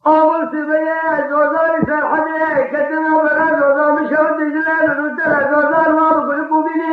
آول سبیه زوزاری سرحده کتنا برا زوزا میشود دجله نوتر زوزار ما بکل بوبینه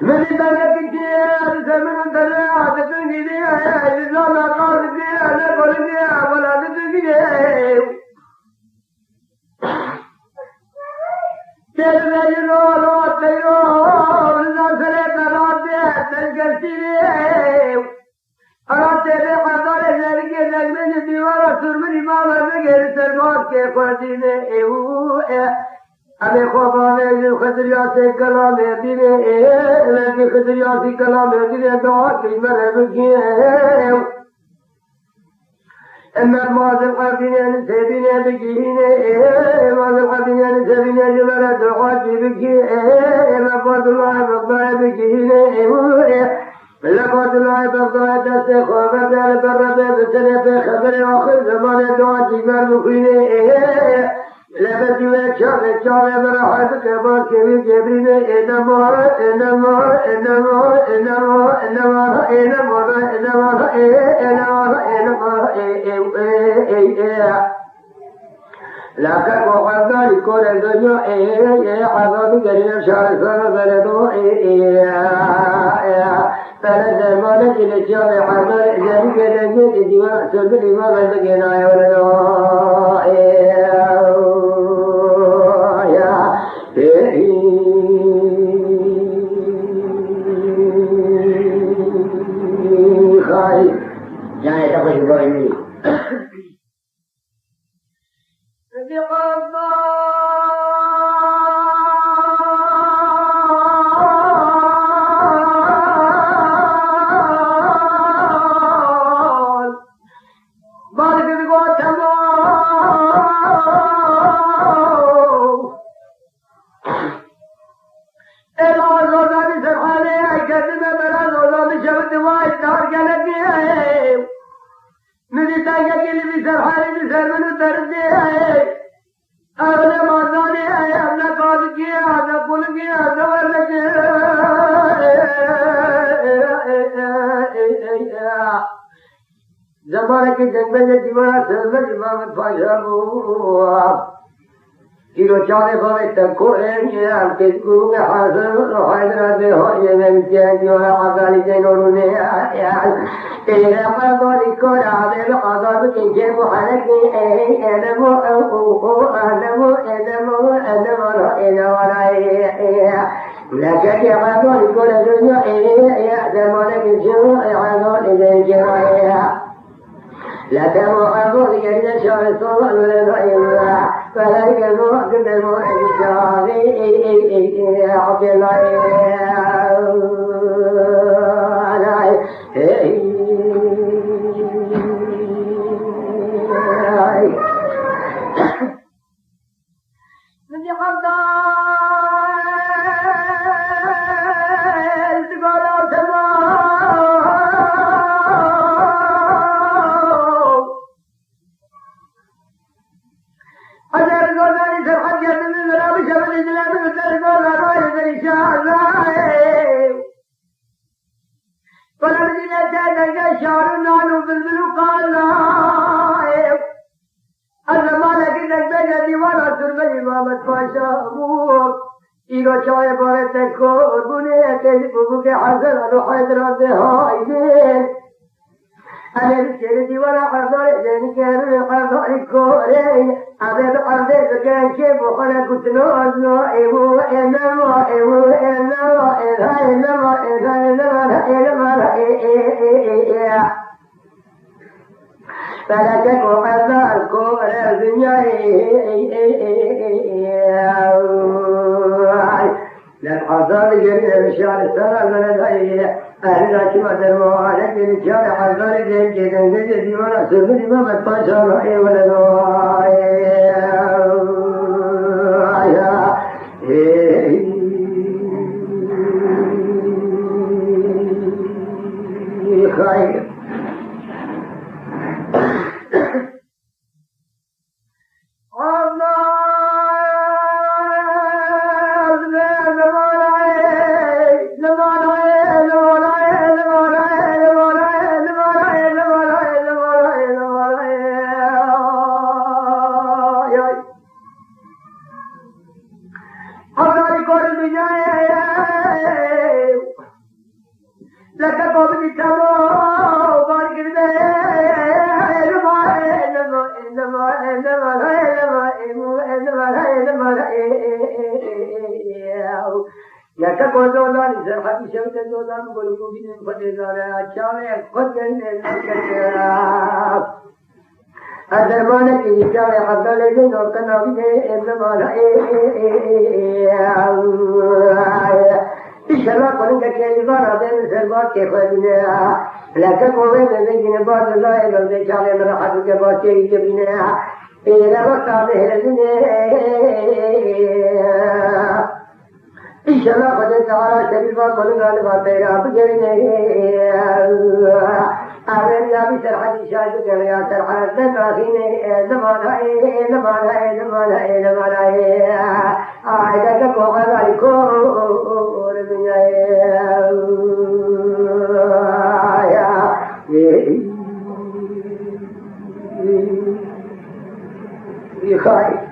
منی دنگت کیه زمین دره عادتن گیریه ازام اقار کیه نکل کیه ولادت کیه تلوی رو تیرو نظر قرار تلگرسیه اگر تیره قدر زرگی نگمه دیوارا سرمنی مالا بگیر سرگار که خودینه ایو امی خوابانه خدریاتی کلامه دیره ایو خدریاتی کلامه دیره دعا کی مره بگیه اما مازل قردینه سبینه بگیرینه مازل قردینه سبینه جمره دعا کی بگیه اما قرد الله بغضای بگیرینه لقد الله بغضای دست خوابه در برده بسنه به خبر آخر زمان دعا کی مر بخوینه لبدیوه چاله براحت کبار کبیر جبرینه لکه قوقرداری کره دنیا عذابی گریم شارسان بردو بلد مالک لچار حضر جاری گرنگی دیوان سلب دیوان بندگی نای ولدو خواهی جای تخوش بایمی زمانه که جنگل دیوارا سرزد امامت پاشا بود ایرو چاله باوی تکو اینی هم که گروه حاضر و حیدراته های نمیتین دیوارا عقالی جنورونه ایره قداری کار عبیل قدار بکن که محنکی اینمو لكن يعادون كل الدنيا يعلمون بالجوع يعادون بالجوع لا تموعظون كذا شهر الصلاة ولا إلا فلا يكذوا قدموا الشهر عبد ایرو چای بارت قربونه تیز بگو که حسن رو حیدراته هایده اگر چه دیوارا قردار جنی که روی قرداری کوره اگر قرده بگن که بخونه کتنو ازنو ایمو اینما فلكك وقدر كور الدنيا للحظار جميع الشعر السنة من الهيئة أهلا كما درموا عليك الشعر حظار جميع جدا ديوانا سبري ما متفاشر رأي ولا خير Allah قابل تمام بارك یا که کوزولان زرخی شوت زولان بلکو بین فتیزاره چاله خود نکرد ادمان کی چاله عبدال بن کنابی ابن إشارة قلنا كذا رابين سربات كفاية لكن قوي بنجين بعض الله يقول جالي من حد كبار كي يبينا إذا وصل هذين إشارة قد تعالى شريفا قلنا لباتيرا بجرينا أبن يابي سرحة شاهد كريا سرحة تراخين زمانة إذا كقوة ذلكم يخاي